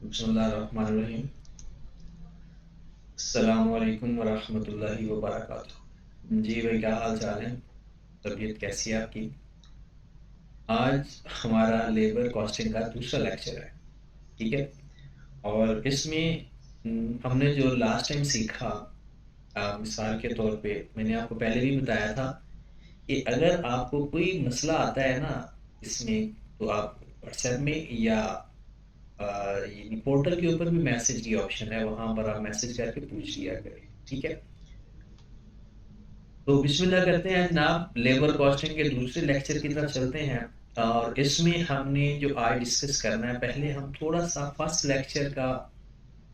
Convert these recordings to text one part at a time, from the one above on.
बिस्मिल्लाहिर्रहमानिर्रहीम। अस्सलामु अलैकुम वरहमतुल्लाहि वबरकातुहू। जी भाई, क्या हाल चाल है? तबीयत कैसी है आपकी? आज हमारा लेबर कॉस्टिंग का दूसरा लेक्चर है, ठीक है। और इसमें हमने जो लास्ट टाइम सीखा, मिसाल के तौर पे मैंने आपको पहले भी बताया था कि अगर आपको कोई मसला आता है ना इसमें, तो आप व्हाट्सएप में या ये पोर्टल के ऊपर भी मैसेज की ऑप्शन है, वहां पर आप मैसेज करके पूछ लिया करें, ठीक है। तो बिस्मिल्लाह करते हैं जनाब, लेबर कॉस्टिंग के दूसरे लेक्चर की तरफ चलते हैं। और इसमें हमने जो आज डिस्कस करना है, पहले हम थोड़ा सा फर्स्ट लेक्चर का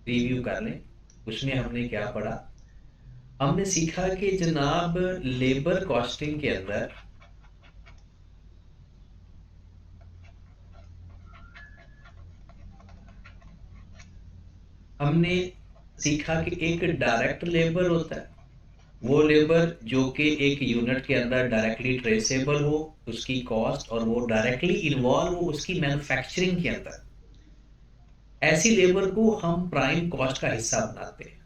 रिव्यू कर लें। उसमें हमने क्या पढ़ा? हमने सीखा कि जनाब लेबर कॉस्टिंग के अंदर हमने सीखा कि एक डायरेक्ट लेबर होता है, वो लेबर जो कि एक यूनिट के अंदर डायरेक्टली ट्रेसेबल हो, उसकी कॉस्ट, और वो डायरेक्टली इन्वॉल्व हो उसकी मैन्युफैक्चरिंग के अंदर। ऐसी लेबर को हम प्राइम कॉस्ट का हिस्सा बनाते हैं।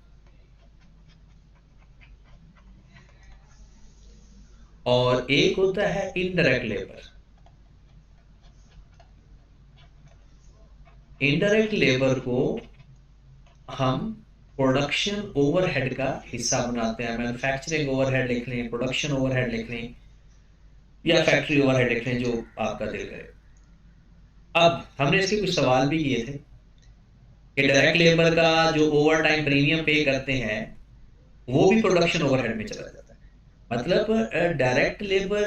और एक होता है इनडायरेक्ट लेबर। इनडायरेक्ट लेबर को हम प्रोडक्शन ओवरहेड का हिस्सा बनाते हैं। मैन्युफैक्चरिंग ओवरहेड लिख लें, प्रोडक्शन ओवरहेड लिख लें, या फैक्ट्री ओवरहेड लिख लें, जो आपका दिल करे। अब हमने इसके कुछ सवाल भी किए थे कि डायरेक्ट लेबर का जो ओवर टाइम प्रीमियम पे करते हैं, वो भी प्रोडक्शन ओवरहेड में चला जाता है। मतलब डायरेक्ट लेबर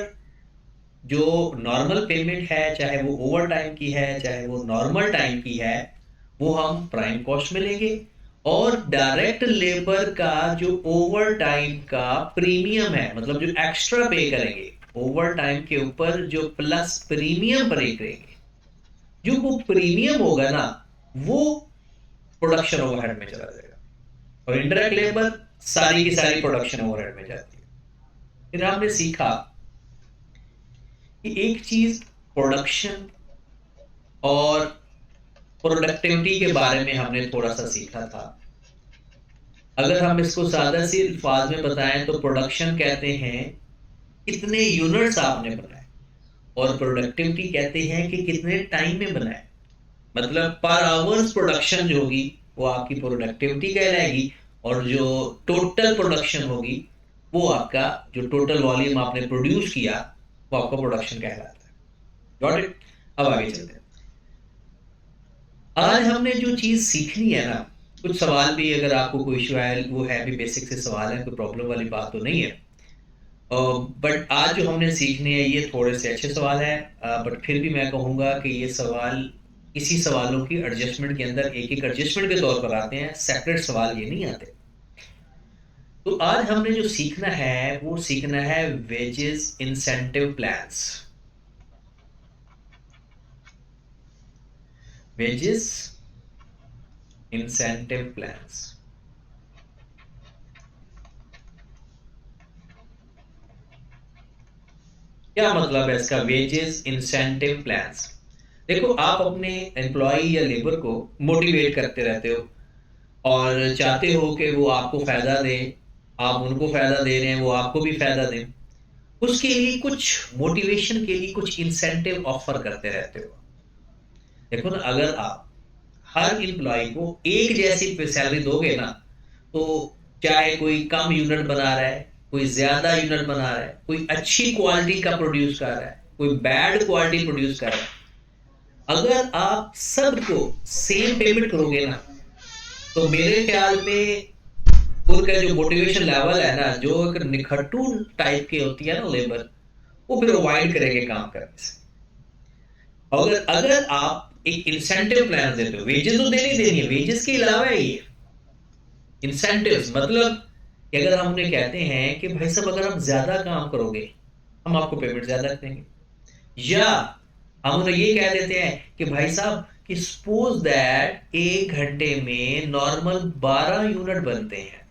जो नॉर्मल पेमेंट है, चाहे वो ओवर टाइम की है चाहे वो नॉर्मल टाइम की है, वो हम प्राइम कॉस्ट में लेंगे। और डायरेक्ट लेबर का जो ओवर टाइम का प्रीमियम है, मतलब जो एक्स्ट्रा पे करेंगे ओवर टाइम के ऊपर, जो प्लस प्रीमियम पे करेंगे, जो वो प्रीमियम होगा ना, वो प्रोडक्शन ओवरहेड में चला जाएगा। और इनडायरेक्ट लेबर सारी की सारी प्रोडक्शन ओवरहेड में जाती है। फिर हमने सीखा कि एक चीज प्रोडक्शन और प्रोडक्टिविटी के बारे में हमने थोड़ा सा सीखा था। अगर हम इसको सादा सी अल्फाज में बताएं तो प्रोडक्शन कहते हैं कितने यूनिट्स आपने बनाए, और प्रोडक्टिविटी कहते हैं कि कितने टाइम में बनाए। मतलब पर आवर्स प्रोडक्शन जो होगी वो आपकी प्रोडक्टिविटी कहलाएगी, और जो टोटल प्रोडक्शन होगी वो आपका, जो टोटल वॉल्यूम आपने प्रोड्यूस किया, वो आपका प्रोडक्शन कहलाता है। Got it? अब आगे चलते हैं। आज हमने जो चीज सीखनी है ना, कुछ सवाल भी अगर आपको कोई इशू है, वो है भी बेसिक से सवाल है, कोई प्रॉब्लम वाली बात तो नहीं है। बट आज जो हमने सीखने हैं ये थोड़े से अच्छे सवाल हैं, बट फिर भी मैं कहूँगा कि ये सवाल, इसी सवालों की एडजस्टमेंट के अंदर एक एक एडजस्टमेंट के तौर पर आते हैं, सेपरेट सवाल ये नहीं आते। तो आज हमने जो सीखना है वो सीखना है wages incentive plans. Wages incentive plans क्या मतलब है इसका? Wages incentive plans. देखो, आप अपने एम्प्लॉय या लेबर को मोटिवेट करते रहते हो और चाहते हो कि वो आपको फायदा दें, आप उनको फायदा दे रहे हैं, वो आपको भी फायदा दें। उसके लिए कुछ मोटिवेशन के लिए कुछ इंसेंटिव ऑफर करते रहते हो। देखो ना, अगर आप हर एम्प्लॉय को एक जैसी सैलरी दोगे ना, तो चाहे कोई कम यूनिट बना रहा है, कोई ज्यादा यूनिट बना रहा है, कोई अच्छी क्वालिटी का प्रोड्यूस कर रहा है, कोई बैड क्वालिटी प्रोड्यूस कर रहा है, अगर आप सबको सेम पेमेंट करोगे ना, तो मेरे ख्याल में उनका जो मोटिवेशन लेवल है ना, जो एक निखट्टू टाइप की होती है ना लेबर, वो फिर अवॉइड करेंगे काम करने से। अगर अगर आप एक इंसेंटिव प्लान देते हो, वेजेस तो देनी देनी है, वेजेस के अलावा है ये इंसेंटिव्स। मतलब कि अगर हम उन्हें कहते हैं कि भाई साहब, अगर आप ज्यादा काम करोगे हम आपको पेमेंट ज्यादा देंगे, या हम उन्हें ये कह देते हैं कि भाई साहब, कि सपोज दैट एक घंटे में नॉर्मल 12 यूनिट बनते हैं,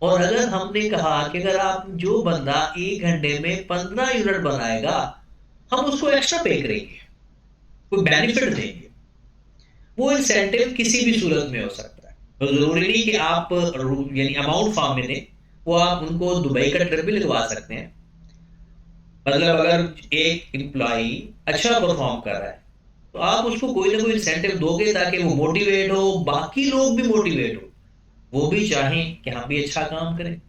और अगर हमने कहा कि अगर आप, जो बंदा एक घंटे में 15 यूनिट बनाएगा, हम उसको एक्स्ट्रा पे करेंगे, कोई बेनिफिट देंगे। वो इंसेंटिव किसी भी सूरत में हो सकता है। तो जरूरी नहीं कि आप यानी अमाउंट फॉर्म में दें, वो आप उनको दुबई का ट्रिप भी लगवा सकते हैं। मतलब अगर एक एम्प्लॉई अच्छा परफॉर्म कर रहा है तो आप उसको कोई ना कोई इंसेंटिव दोगे ताकि वो मोटिवेट हो, बाकी लोग भी मोटिवेट हो, वो भी चाहें कि हम भी अच्छा काम करें।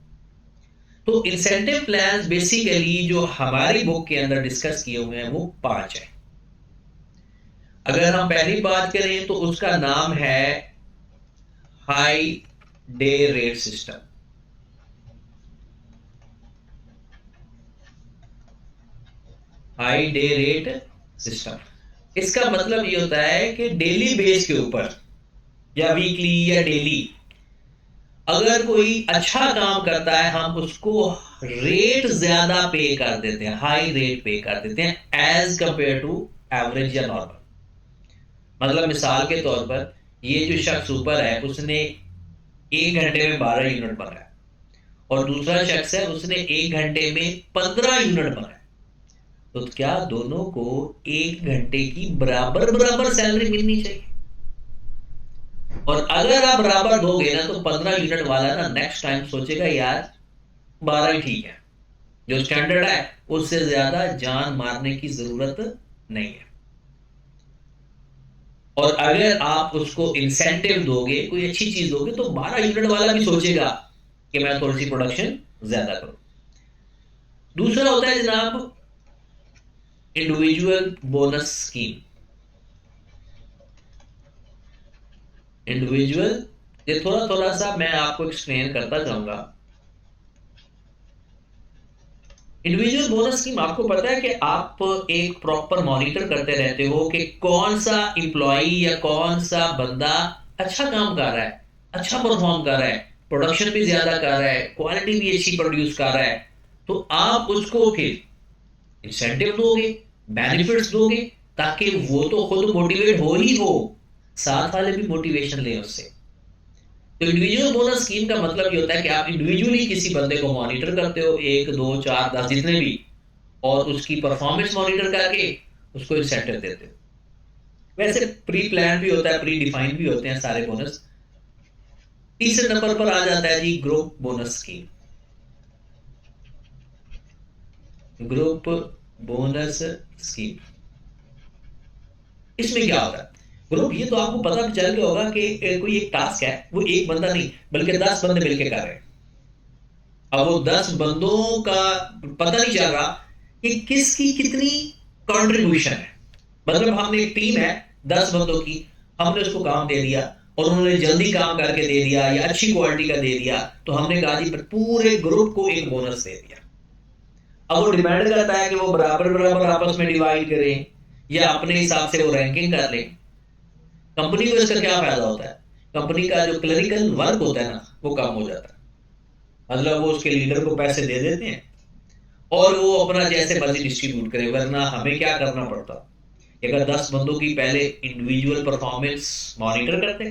तो इंसेंटिव प्लान बेसिकली जो हमारी बुक के अंदर डिस्कस किए हुए हैं वो 5 हैं। अगर हम पहली बात करें तो उसका नाम है high day rate system. High day rate system, इसका मतलब ये होता है कि डेली बेस के ऊपर या वीकली या डेली अगर कोई अच्छा काम करता है हम उसको रेट ज्यादा पे कर देते हैं, हाई रेट पे कर देते हैं एज कंपेयर टू एवरेज या नॉर्मल। मतलब मिसाल के तौर पर ये जो शख्स ऊपर है उसने 1 घंटे में 12 यूनिट बनाया और दूसरा शख्स है उसने 1 घंटे में 15 यूनिट बनाया, तो क्या दोनों को 1 घंटे की बराबर बराबर सैलरी मिलनी चाहिए? और अगर आप बराबर दोगे ना तो 15 यूनिट वाला ना नेक्स्ट टाइम सोचेगा यार 12 ही ठीक है, जो स्टैंडर्ड है उससे ज्यादा जान मारने की जरूरत नहीं है। और अगर आप उसको इंसेंटिव दोगे, कोई अच्छी चीज दोगे, तो 12 यूनिट वाला भी सोचेगा कि मैं थोड़ी सी प्रोडक्शन ज्यादा करूं। दूसरा होता है जनाब इंडिविजुअल बोनस स्कीम। इंडिविजुअल, ये थोड़ा थोड़ा सा मैं आपको एक्सप्लेन करता जाऊंगा। इंडिविजुअल बोनस स्कीम, आपको पता है कि आप एक प्रॉपर मॉनिटर करते रहते हो कि कौन सा इंप्लॉई या कौन सा बंदा अच्छा काम कर रहा है, अच्छा परफॉर्म कर रहा है, प्रोडक्शन भी ज्यादा कर रहा है, क्वालिटी भी अच्छी प्रोड्यूस कर रहा है, तो आप उसको फिर इंसेंटिव दोगे, बेनिफिट्स दोगे, ताकि वो तो खुद मोटिवेट हो ही हो, साथ वाले भी मोटिवेशन लें उससे। तो इंडिविजुअल बोनस स्कीम का मतलब ये होता है कि आप इंडिविजुअली किसी बंदे को मॉनिटर करते हो, 1 2 4 10 जितने भी, और उसकी परफॉर्मेंस मॉनिटर करके उसको इंसेंटिव देते हो। वैसे प्री प्लान भी होता है, प्री डिफाइंड भी होते हैं सारे बोनस। तीसरे नंबर पर आ जाता है जी group bonus scheme. Group bonus scheme, इसमें क्या होता है? ग्रुप, ये तो आपको पता चल गया होगा कि कोई एक टास्क है, वो एक बंदा नहीं बल्कि 10 बंदे मिलकर कर रहे हैं। अब वो 10 बंदों का पता नहीं चल रहा कि किसकी कितनी कंट्रीब्यूशन है। मतलब हमने एक टीम है 10 बंदों की, हमने उसको काम दे दिया और उन्होंने जल्दी काम करके दे दिया या अच्छी क्वालिटी का दे दिया, तो हमने कहा जी पूरे ग्रुप को एक बोनस दे दिया। अब वो डिपेंड करता है कि वो बराबर बराबर आपस में डिवाइड करें या अपने हिसाब से वो रैंकिंग कर लें। कंपनी को इसका क्या फायदा होता है? कंपनी का जो क्लरिकल वर्क होता है ना वो कम हो जाता है। मतलब वो उसके लीडर को पैसे दे देते हैं और वो अपना जैसे मर्जी डिस्ट्रीब्यूट करे, वरना हमें क्या करना पड़ता कि अगर 10 बंदों की पहले इंडिविजुअल परफॉर्मेंस मॉनिटर करते,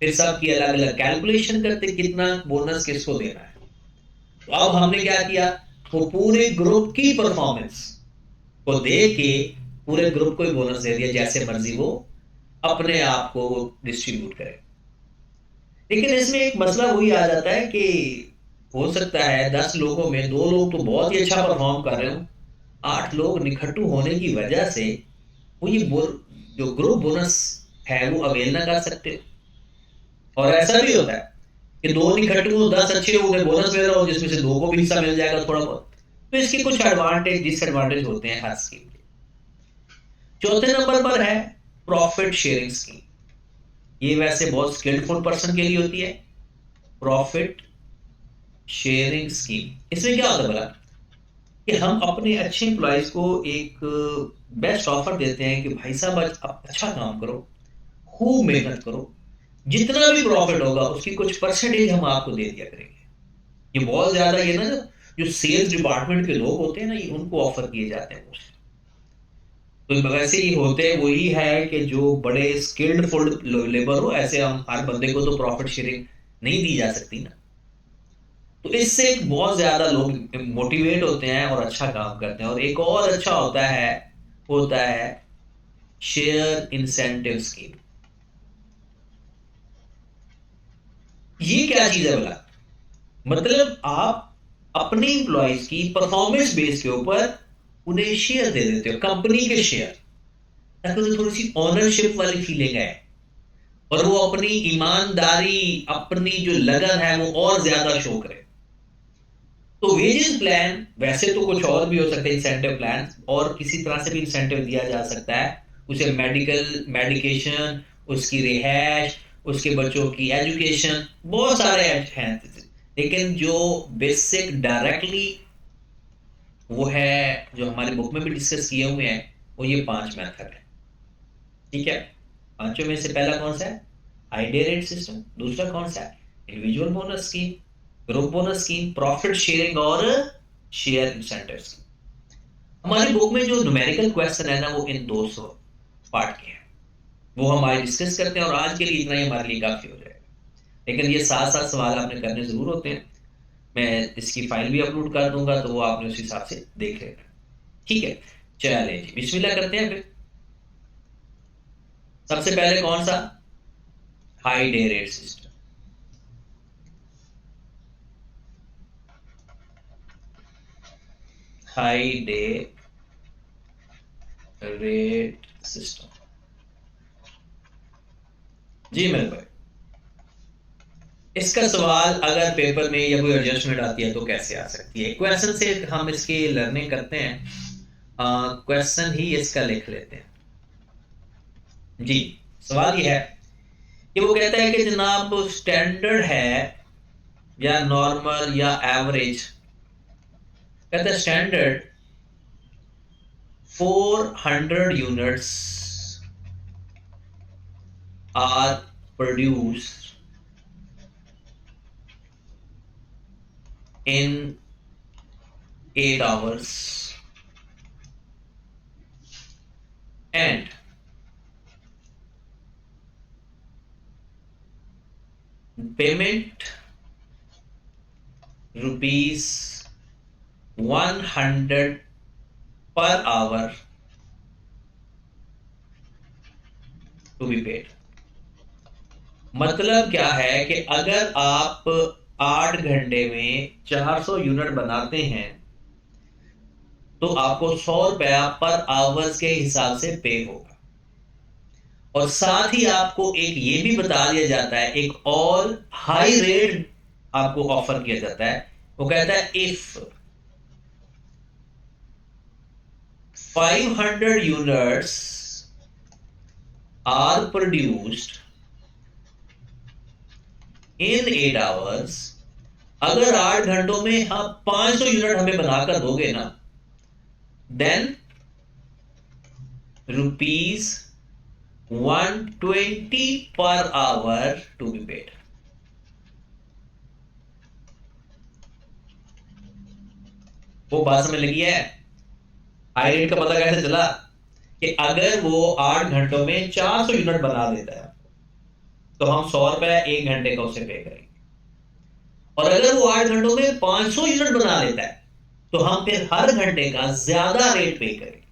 फिर सबकी अलग अलग कैलकुलेशन करते कितना बोनस किसको देना है। तो अब हमने क्या किया, वो पूरे ग्रुप की परफॉर्मेंस को देख के पूरे ग्रुप को ही बोनस दे दिया, जैसे मर्जी वो अपने आप को डिस्ट्रीब्यूट करे। लेकिन इसमें एक मसला वही आ जाता है कि हो सकता है 10 लोगों में 2 लोग तो बहुत ही अच्छा परफॉर्म कर रहे हो, 8 लोग निखट्टू होने की वजह से वो ये जो ग्रुप बोनस है वो अवेल ना कर सकते। और ऐसा भी होता है कि 2 निखट्टू 10 अच्छे हो गए, बोनस मिल रहा हो जिसमें से 2 को भी हिस्सा मिल जाएगा थोड़ा बहुत। तो इसके कुछ एडवांटेज डिसएडवांटेज होते हैं हर स्कीम के। चौथे नंबर पर है प्रॉफिट शेयरिंग स्कीम। ये वैसे बहुत स्किल्डफुल पर्सन के लिए होती है, प्रॉफिट शेयरिंग स्कीम। इसमें क्या होता है बोला कि हम अपने अच्छे एम्प्लॉयज को एक बेस्ट ऑफर देते हैं कि भाई साहब आज आप अच्छा काम करो, खूब मेहनत करो, जितना भी प्रॉफिट होगा उसकी कुछ परसेंटेज हम आपको दे दिया करेंगे। ये बहुत ज्यादा ये ना जो सेल्स डिपार्टमेंट के लोग होते हैं ना, ये उनको ऑफर किए जाते हैं। तो वैसे ही होते वही है कि जो बड़े स्किल्ड फुल लेबर हो, ऐसे हम हर बंदे को तो प्रॉफिट शेयरिंग नहीं दी जा सकती ना। तो इससे बहुत ज्यादा लोग मोटिवेट होते हैं और अच्छा काम करते हैं। और एक और अच्छा होता है शेयर इंसेंटिव स्कीम। ये क्या चीज है बोला? मतलब आप अपने इंप्लॉइज की परफॉर्मेंस बेस के ऊपर उन्हें शेयर दे देते हो, कंपनी के शेयर, ताकि उन्हें थोड़ी सी ऑनरशिप वाली फीलिंग है और वो अपनी ईमानदारी, अपनी जो लगन है वो और ज्यादा शो करे। तो वेजेस प्लान वैसे तो कुछ और भी हो सकते हैं, इंसेंटिव प्लान, और किसी तरह से भी इंसेंटिव दिया जा सकता है उसे, मेडिकल मेडिकेशन, उसकी रिहाइश, उसके बच्चों की एजुकेशन, बहुत सारे हैं। लेकिन जो बेसिक डायरेक्टली वो है, जो हमारे बुक में भी डिस्कस किए हुए हैं, वो ये 5 मेथड है। ठीक है, पांचों में से पहला कौन सा है? High day rate system. दूसरा कौन सा है? Individual bonus scheme, group bonus scheme, profit sharing और शेयर इंसेंटिव स्कीम। हमारी बुक में जो न्यूमेरिकल क्वेश्चन है ना, वो इन 200 पार्ट के हैं, वो हम आज डिस्कस करते हैं, और आज के लिए इतना ही हमारे लिए काफी हो जाएगा। लेकिन ये 7-7 सवाल आपने करने जरूर होते हैं। मैं इसकी फाइल भी अपलोड कर दूंगा, तो वो आपने उस हिसाब से देख लेना। ठीक है, चलिए जी, बिस्मिल्लाह करते हैं फिर। सबसे पहले कौन सा? High day rate system. High day rate system. जी मेरे भाई, इसका सवाल अगर पेपर में या कोई एडजस्टमेंट आती है तो कैसे आ सकती है? क्वेश्चन से हम इसकी लर्निंग करते हैं, क्वेश्चन ही इसका लिख लेते हैं। जी, सवाल ये है कि वो कहता है कि जनाब स्टैंडर्ड है या नॉर्मल या एवरेज, कहता है standard 400 units are produced in 8 hours and payment rupees 100 per hour to be paid। मतलब क्या है कि अगर आप 8 घंटे में 400 यूनिट बनाते हैं तो आपको 100 रुपया पर आवर्स के हिसाब से पे होगा। और साथ ही आपको एक ये भी बता दिया जाता है, एक और हाई रेट आपको ऑफर किया जाता है। वो कहता है if 500 units are produced in 8 hours, अगर 8 घंटों में आप 500 यूनिट हमें बनाकर दोगे ना, than rupees 120 per hour to be paid. वो बात समझ लगी है? हाई रेट का पता कैसे चला? कि अगर वो 8 घंटों में 400 यूनिट बना देता है तो हम 100 रुपया 1 घंटे का उसे पे करेंगे। और अगर वो 8 घंटों में 500 यूनिट बना लेता है तो हम फिर हर घंटे का ज्यादा रेट पे करेंगे।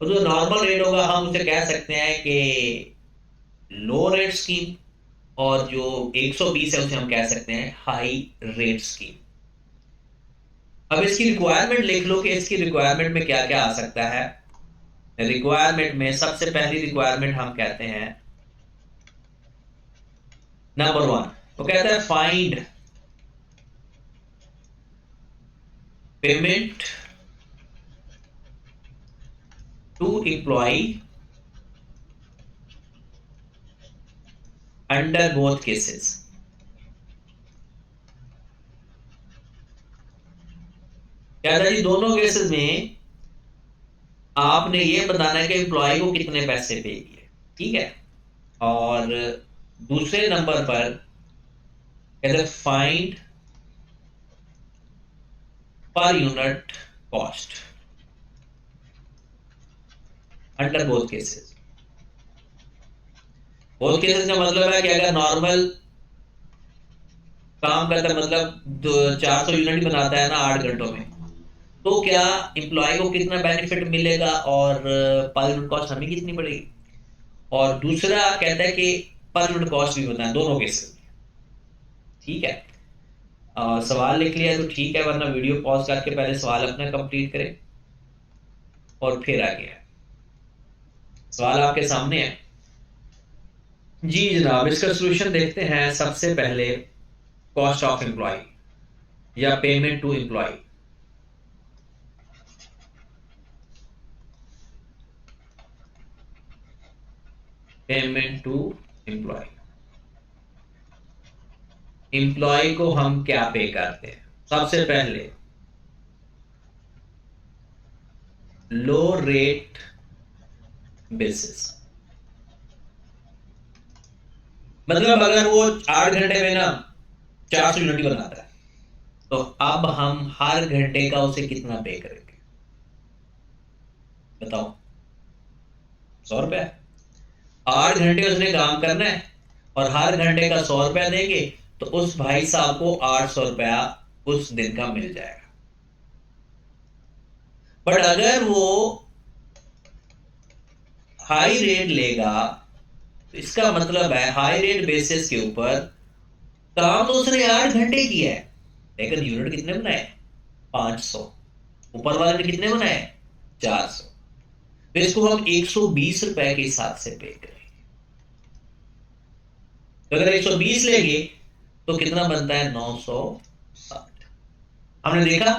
और जो नॉर्मल रेट होगा हम उसे कह सकते हैं कि लो रेट स्कीम, और जो 120 है उसे हम कह सकते हैं हाई रेट स्कीम। अब इसकी रिक्वायरमेंट लिख लो कि इसकी रिक्वायरमेंट में क्या क्या आ सकता है। रिक्वायरमेंट में सबसे पहली रिक्वायरमेंट हम कहते हैं नंबर 1, वो कहता है find payment to employ under both cases. कहता है जी दोनों केसेस में आपने ये बताना है कि एम्प्लॉय को कितने पैसे पे किए। ठीक है, और दूसरे नंबर पर कहते हैं find per unit cost under both cases. Both cases का मतलब है कि अगर नॉर्मल काम करता है, मतलब 400 यूनिट बनाता है ना 8 घंटों में, तो क्या एम्प्लॉय को कितना बेनिफिट मिलेगा और पर यूनिट कॉस्ट हमें कितनी पड़ेगी। और दूसरा कहता है कि पर यूनिट कॉस्ट भी बताएं दोनों केसेस में। ठीक है। सवाल लिख लिया तो ठीक है, वरना वीडियो पॉज करके पहले सवाल अपना कंप्लीट करें और फिर आगे। सवाल आपके सामने है। जी जनाब, इसका सोल्यूशन देखते हैं। सबसे पहले कॉस्ट ऑफ एम्प्लॉय या payment to employ. Payment to employ, employ को हम क्या पे करते हैं? सबसे पहले लो रेट बेसिस, मतलब अगर वो 8 घंटे में ना 400 यूनिट बनाता है, तो अब हम हर घंटे का उसे कितना पे करेंगे बताओ? 100 रुपया। 8 घंटे उसने काम करना है और हर घंटे का 100 रुपया देंगे, तो उस भाई साहब को 800 रुपया उस दिन का मिल जाएगा। बट अगर वो हाई रेट लेगा, तो इसका मतलब है हाई रेट बेसिस के ऊपर काम तो उसने 8 घंटे किया है, लेकिन यूनिट कितने बनाए? 500। ऊपर वाले ने कितने बनाए? 400। तो इसको हम 120 रुपए के हिसाब से पे करेंगे। तो अगर 120 लेंगे तो कितना बनता है? 960। हमने देखा,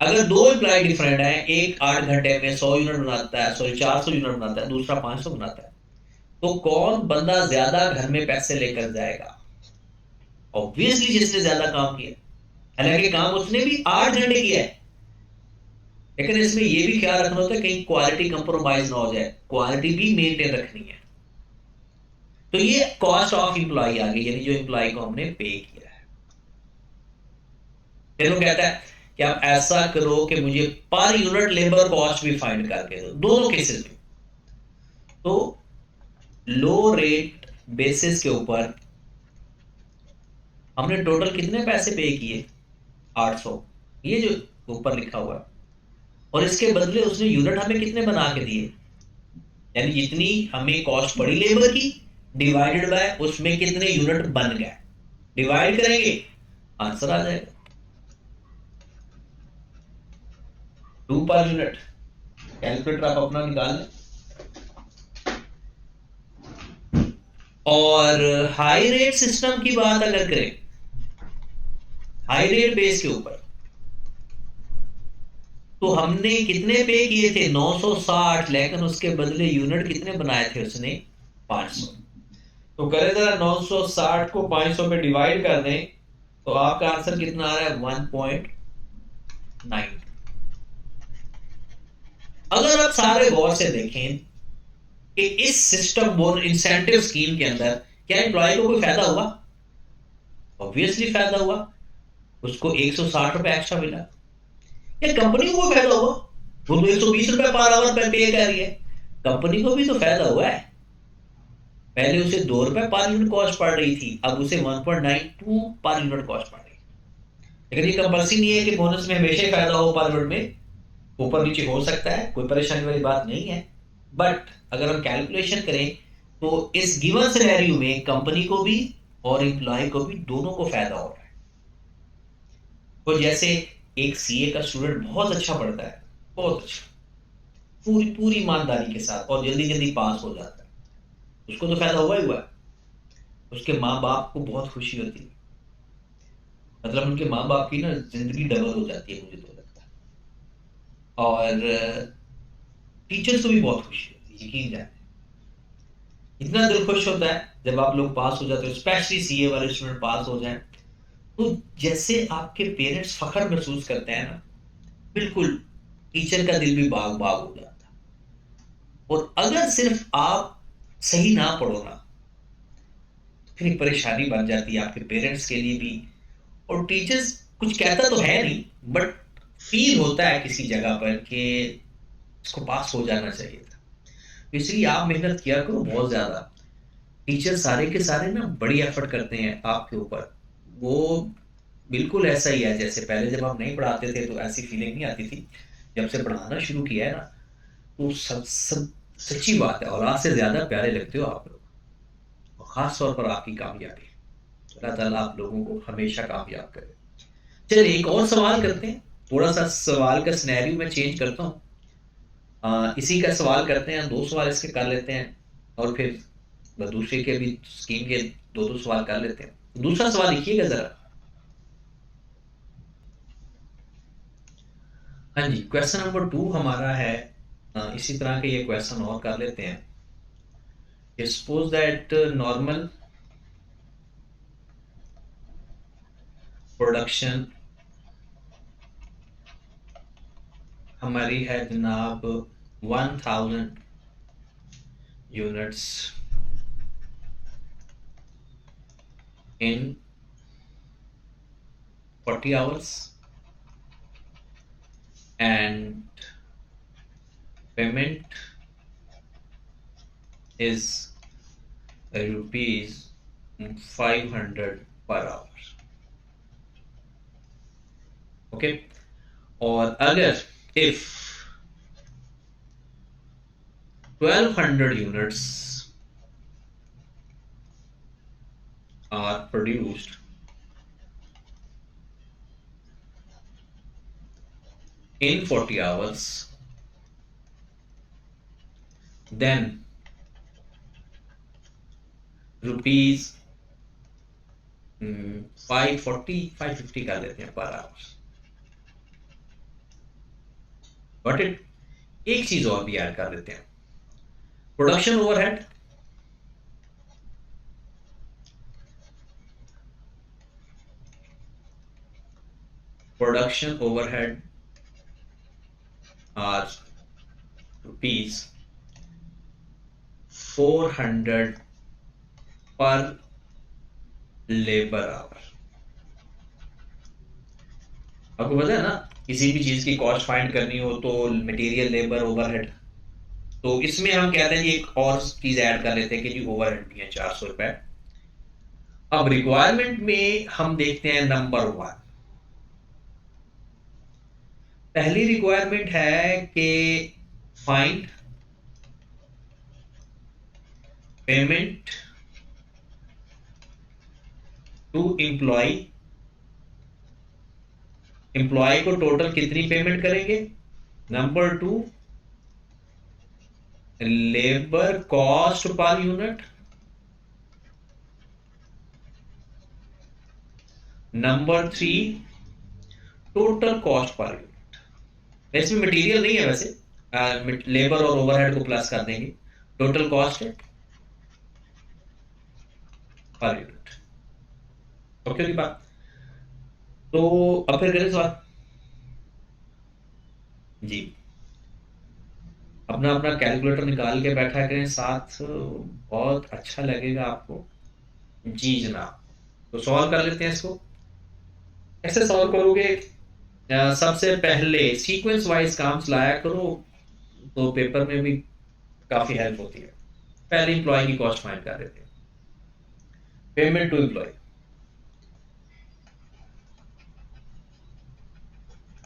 अगर दो एम्प्लॉय डिफरेंट है, एक 8 घंटे में 100 यूनिट बनाता है, सॉरी 400 यूनिट बनाता है, दूसरा 500 बनाता है, तो कौन बंदा ज्यादा घर में पैसे लेकर जाएगा? ऑब्वियसली जिसने ज्यादा काम किया। हालांकि काम उसने भी 8 घंटे किया है, लेकिन इसमें यह भी ख्याल रखना होता है कहीं क्वालिटी कंप्रोमाइज ना हो जाए, क्वालिटी भी मेंटेन रखनी है। तो ये कॉस्ट ऑफ एम्प्लॉय आ गई, यानी जो एम्प्लॉय को हमने पे किया है। फिर वो कहता है कि आप ऐसा करो कि मुझे पर यूनिट लेबर कॉस्ट भी फाइंड करके दो, दोनों केसेस में। तो लो रेट बेसिस के ऊपर हमने टोटल कितने पैसे पे किए? 800, ये जो ऊपर लिखा हुआ है। और इसके बदले उसने यूनिट हमें कितने बना के दिए? यानी जितनी हमें कॉस्ट पड़ी लेबर की, डिवाइडेड बाय उसमें कितने यूनिट बन गए, डिवाइड करेंगे, आंसर आ जाएगा 2 पर यूनिट। कैलकुलेटर आप अपना निकाल लें। और हाई रेट सिस्टम की बात अगर करें, हाई रेट बेस के ऊपर, तो हमने कितने पे किए थे? 960, लेकिन उसके बदले यूनिट कितने बनाए थे उसने? 500। तो करें जरा, 960 को 500 पे डिवाइड कर दें, तो आपका आंसर कितना आ रहा है? 1.9। अगर आप सारे गौर से देखें कि इस सिस्टम बोन इंसेंटिव स्कीम के अंदर क्या एम्प्लॉय को कोई फायदा हुआ? ऑब्वियसली फायदा हुआ, उसको 160 रुपए एक्स्ट्रा मिला। या कंपनी को फायदा हुआ? वो तो 120 रुपए पर आवर पे पे कर रही है, कंपनी को भी तो फायदा हुआ है। पहले उसे 2 रुपए पर यूनिट कॉस्ट पड़ रही थी, अब उसे 1.92 पर यूनिट कॉस्ट पड़ रही है। लेकिन ये कंपल्सरी नहीं है कि बोनस में हमेशा ही फायदा हो, पर यूनिट में ऊपर नीचे हो सकता है, कोई परेशानी वाली बात नहीं है। बट अगर हम कैलकुलेशन करें तो इस गिवन सिनेरियो में कंपनी को भी और एम्प्लॉय को भी, दोनों को फायदा हो रहा है। तो जैसे एक सीए का स्टूडेंट बहुत अच्छा पढ़ता है, बहुत अच्छा, पूरी पूरी ईमानदारी के साथ, और जल्दी जल्दी पास हो जाता है, उसको तो फायदा हुआ ही हुआ है। उसके माँ बाप को बहुत खुशी होती है, मतलब उनके माँ बाप की ना जिंदगी डबल हो जाती है, मुझे तो लगता है। और टीचर्स को भी बहुत खुशी होती है, यकीन जाने। इतना दिल खुश होता है जब आप लोग पास हो जाते हो, स्पेशली सीए वाले स्टूडेंट पास हो जाए, तो जैसे आपके पेरेंट्स फख्र महसूस करते हैं ना, बिल्कुल टीचर का दिल भी बाग बाग हो जाता है। और अगर सिर्फ आप सही ना पढ़ो ना, तो फिर एक परेशानी बन जाती है आपके पेरेंट्स के लिए भी। और टीचर्स कुछ कहता तो है नहीं, बट फील होता है किसी जगह पर कि इसको पास हो जाना चाहिए था। तो इसलिए आप मेहनत किया करो बहुत ज्यादा। टीचर सारे के सारे ना बड़ी एफर्ट करते हैं आपके ऊपर। वो बिल्कुल ऐसा ही है जैसे पहले जब हम नहीं पढ़ाते थे तो ऐसी फीलिंग नहीं आती थी। जब से पढ़ाना शुरू किया है ना, तो सब सब सच्ची बात है, औलाद से ज्यादा प्यारे लगते हो आप लोग, और खास तौर पर आपकी कामयाबी। अल्लाह ताला आप लोगों को हमेशा कामयाब करे। चलिए एक और सवाल करते हैं, थोड़ा सा सवाल का सिनेरियो मैं चेंज करता हूँ। इसी का सवाल करते हैं, 2 सवाल इसके कर लेते हैं और फिर दूसरे के भी स्कीम के 2-2 सवाल कर लेते हैं। दूसरा सवाल लिखिएगा ज़रा। हाँ जी, क्वेश्चन नंबर 2 हमारा है, इसी तरह के ये क्वेश्चन और कर लेते हैं। सपोज दैट नॉर्मल प्रोडक्शन हमारी है जनाब 1000 units in 40 hours and payment is rupees 500 per hour. Okay, और अगर if 1200 units are produced in 40 hours, then rupees 550 कर लेते हैं पर आवर। Got it? एक चीज और भी ऐड कर देते हैं, प्रोडक्शन ओवरहेड are rupees 400 पर लेबर आवर। आपको पता है ना, किसी भी चीज की कॉस्ट फाइंड करनी हो तो मटेरियल, लेबर, ओवरहेड, तो इसमें हम कहते हैं कि एक और चीज ऐड कर लेते हैं कि जी ओवरहेड भी है 400 रुपए। अब रिक्वायरमेंट में हम देखते हैं नंबर 1। पहली रिक्वायरमेंट है कि find payment to employ. Employ को टोटल कितनी पेमेंट करेंगे। Number 2 labour cost per unit. Number 3 total cost per unit. इसमें मटेरियल नहीं है वैसे, लेबर और ओवरहेड को प्लस कर देंगे, टोटल कॉस्ट है पर यूनिट। ओके की बात। तो अब फिर करें सवाल जी, अपना अपना कैलकुलेटर निकाल के बैठा करें साथ, बहुत अच्छा लगेगा आपको। जी जनाब, तो सॉल्व कर लेते हैं इसको। कैसे सॉल्व करोगे, सबसे पहले सीक्वेंस वाइज काम चलाया करो, तो पेपर में भी काफी हेल्प होती है। पहले एम्प्लॉय की कॉस्ट फाइंड कर देते हैं, payment to employ,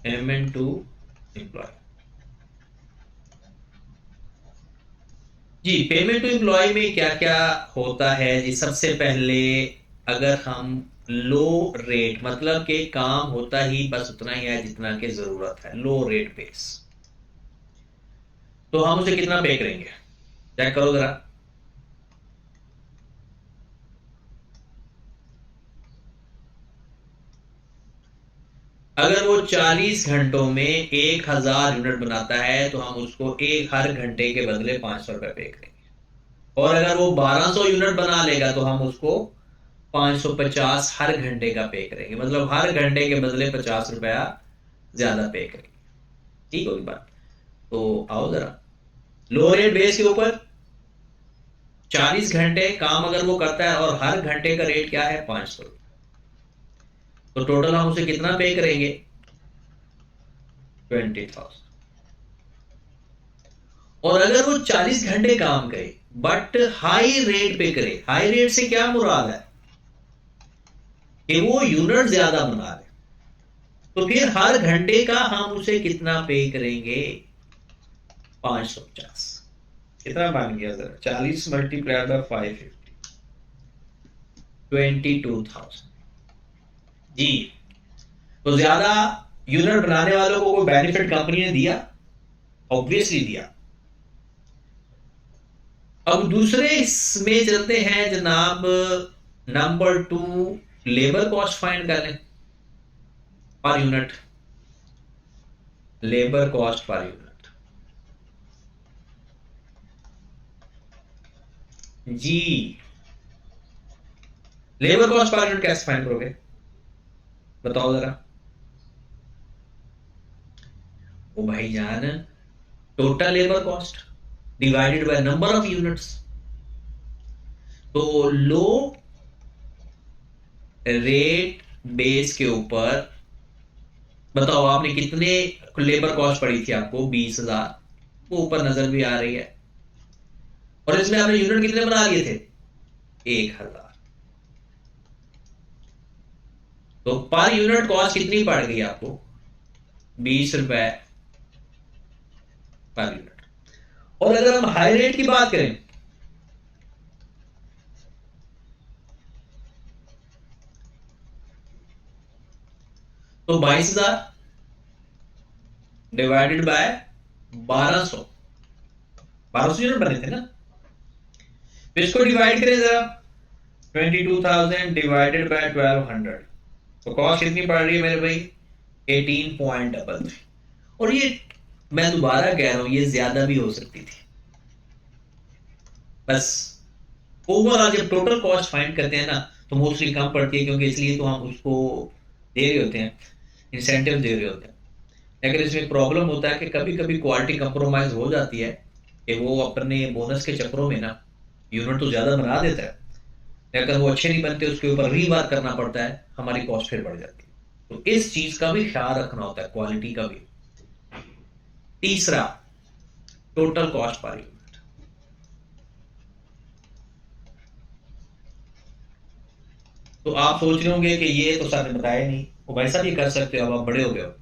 payment to employ. जी, पेमेंट टू एम्प्लॉय में क्या क्या होता है जी। सबसे पहले अगर हम लो रेट, मतलब कि काम होता ही बस उतना ही है जितना की जरूरत है, लो रेट बेस, तो हम उसे कितना पे करेंगे, चेक करो जरा। अगर वो 40 घंटों में 1000 यूनिट बनाता है तो हम उसको एक हर घंटे के बदले 500 रुपए पे करेंगे। और अगर वो 1200 यूनिट बना लेगा तो हम उसको 550 हर घंटे का पे करेंगे, मतलब हर घंटे के बदले 50 रुपया ज्यादा पे करेंगे। ठीक होगी बात। तो आओ जरा, लो रेट बेस के ऊपर 40 घंटे काम अगर वो करता है और हर घंटे का रेट क्या है 500 रुपये, तो टोटल हम उसे कितना पे करेंगे 20,000। और अगर वो 40 घंटे काम करे बट हाई रेट पे करे, हाई रेट से क्या मुराद है कि वो यूनिट ज्यादा बना रहे, तो फिर हर घंटे का हम उसे कितना पे करेंगे 550। कितना बन गया जरा, 40 मल्टीप्लाइड बाय 550, 22,000 जी। तो ज्यादा यूनिट बनाने वालों को कोई बेनिफिट कंपनी ने दिया? ऑब्वियसली दिया। अब दूसरे इसमें चलते हैं जनाब, नंबर 2, लेबर कॉस्ट फाइंड कर लें per unit. Labour cost per unit जी। लेबर कॉस्ट पर यूनिट कैसे फाइंड करोगे बताओ जरा। ओ भाईजान, total labour cost divided by number of units. तो लो रेट बेस के ऊपर बताओ आपने कितने लेबर कॉस्ट पड़ी थी आपको? 20,000। वो ऊपर नजर भी आ रही है। और इसमें आपने यूनिट कितने बना लिए थे? 1,000। तो पर यूनिट कॉस्ट कितनी पड़ गई आपको? 20 रुपए पर यूनिट। और अगर हम हाई रेट की बात करें तो 22,000 डिवाइडेड बाय 1200। 1200 यूनिट बने थे ना। तो इसको डिवाइड करें जरा, 22,000 डिवाइडेड बाय 1200। तो कॉस्ट कितनी पड़ रही है मेरे भाई? 18.33। और ये मैं दोबारा कह रहा हूं, ये ज्यादा भी हो सकती थी। बस ओवरऑल जब टोटल कॉस्ट फाइंड करते हैं ना तो मोस्टली कम पड़ती है, क्योंकि इसलिए तो हम उसको दे रहे होते हैं, इंसेंटिव दे रहे होते हैं। लेकिन इसमें प्रॉब्लम होता है कि कभी कभी क्वालिटी कंप्रोमाइज हो जाती है कि वो अपने बोनस के चक्करों में ना यूनिट तो ज्यादा बना देता है, लेकिन वो अच्छे नहीं बनते, उसके ऊपर रीवार करना पड़ता है, हमारी कॉस्ट फिर बढ़ जाती है। तो इस चीज का भी ख्याल रखना होता है, क्वालिटी का भी। तीसरा, टोटल कॉस्ट पर यूनिट। तो आप सोच रहे होंगे कि ये तो सर ने बताया नहीं। वो भाई साहब ये कर सकते हो, अब आप बड़े हो गए हो।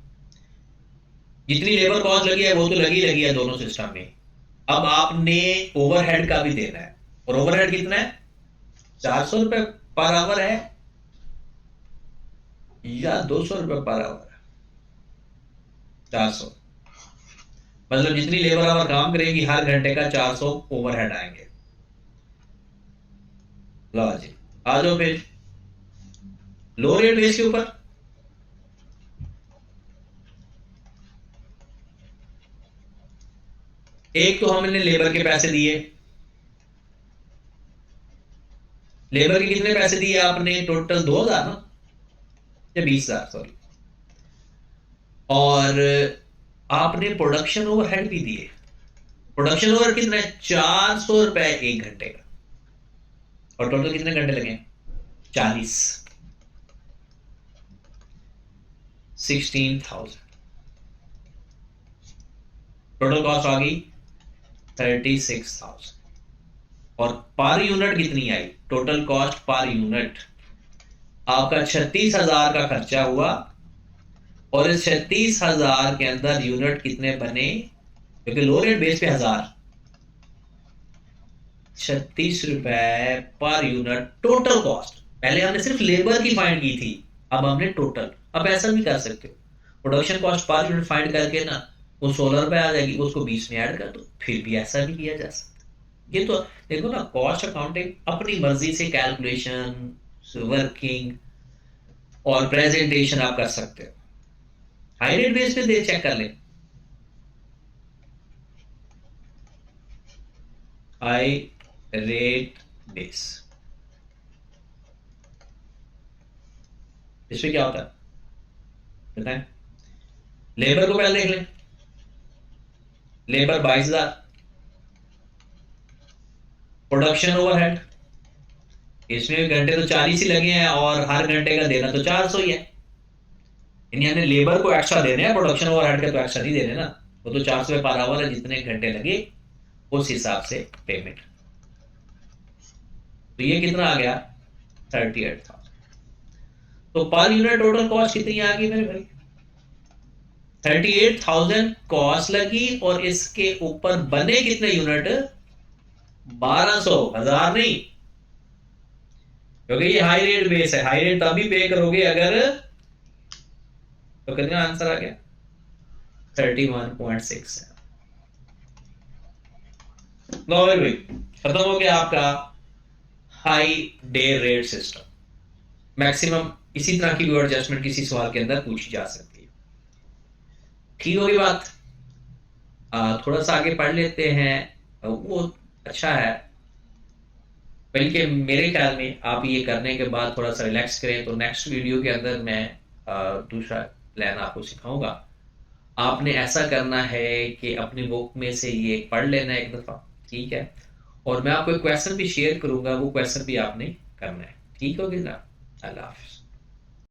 जितनी लेबर कॉस्ट लगी है वो तो लगी है दोनों सिस्टम में। अब आपने ओवरहेड का भी देना है। और ओवरहेड कितना है? 400 रुपए पर आवर है या 200 रुपए पर आवर है? 400। मतलब जितनी लेबर आवर काम करेगी हर घंटे का 400 ओवरहेड आएंगे। लो जी, आ जाओ फिर लो रेट बेस के ऊपर। एक तो हमने लेबर के पैसे दिए। लेबर के कितने पैसे दिए आपने? टोटल 2,000 ना, या 20,000 सॉरी। और आपने प्रोडक्शन ओवरहेड भी दिए। प्रोडक्शन ओवर कितना है? 400 रुपए एक घंटे का। और टोटल कितने घंटे लगे? 40। 16,000। टोटल कॉस्ट आ गई 36,000। और पर यूनिट कितनी आई? टोटल कॉस्ट पर यूनिट आपका 36,000 का खर्चा हुआ। और इस 36,000 के अंदर यूनिट कितने बने? क्योंकि लो रेट बेस पे 1,000, 36 रुपए पर यूनिट टोटल कॉस्ट। पहले हमने सिर्फ लेबर की फाइंड की थी, अब हमने टोटल। अब ऐसा भी कर सकते हो, production cost per unit find करके ना वो 16 रुपए आ जाएगी, उसको 20 में ऐड कर दो, फिर भी ऐसा भी किया जा सकता है। ये तो देखो ना, कॉस्ट अकाउंटिंग अपनी मर्जी से कैलकुलेशन, वर्किंग और प्रेजेंटेशन आप कर सकते हो। हाई रेट बेस पे दे चेक कर ले। हाई रेट बेस, इसमें क्या होता है बताएं। लेबर को पहले देख लें। लेबर 22,000। प्रोडक्शन ओवरहेड, इसमें घंटे तो 40 ही लगे हैं और हर घंटे का देना तो 400 ही है। यानी हमने लेबर को एक्स्ट्रा देने हैं, प्रोडक्शन ओवरहेड का तो एक्स्ट्रा नहीं देने ना। वो तो 400 पर आवर है, जितने घंटे लगे उस हिसाब से पेमेंट। तो ये कितना आ गया? 38,000। तो पर यूनिट टोटल कॉस्ट कितनी आ गई मेरे भाई? 38,000 कॉस्ट लगी। और इसके ऊपर बने कितने यूनिट? 1200, 1000 नहीं। क्योंकि ये हाई रेट बेस है, हाई रेट तभी पे करोगे अगर, तो कितना आंसर आ गया 31.6 है। लो भाई, खत्म हो गया आपका high day rate system. Maximum इसी तरह की वर्ड एडजस्टमेंट किसी सवाल के अंदर पूछी जा सकती है। ठीक होगी बात। थोड़ा सा आगे पढ़ लेते हैं, वो अच्छा है, बल्कि मेरे ख्याल में आप ये करने के बाद थोड़ा सा रिलैक्स करें तो नेक्स्ट वीडियो के अंदर मैं दूसरा प्लान आपको सिखाऊंगा। आपने ऐसा करना है कि अपनी बुक में से ये पढ़ लेना एक दफ़ा, ठीक है, और मैं आपको एक क्वेश्चन भी शेयर करूंगा, वो क्वेश्चन भी आपने करना है। ठीक होगी ना। अल्लाह हाफिज़।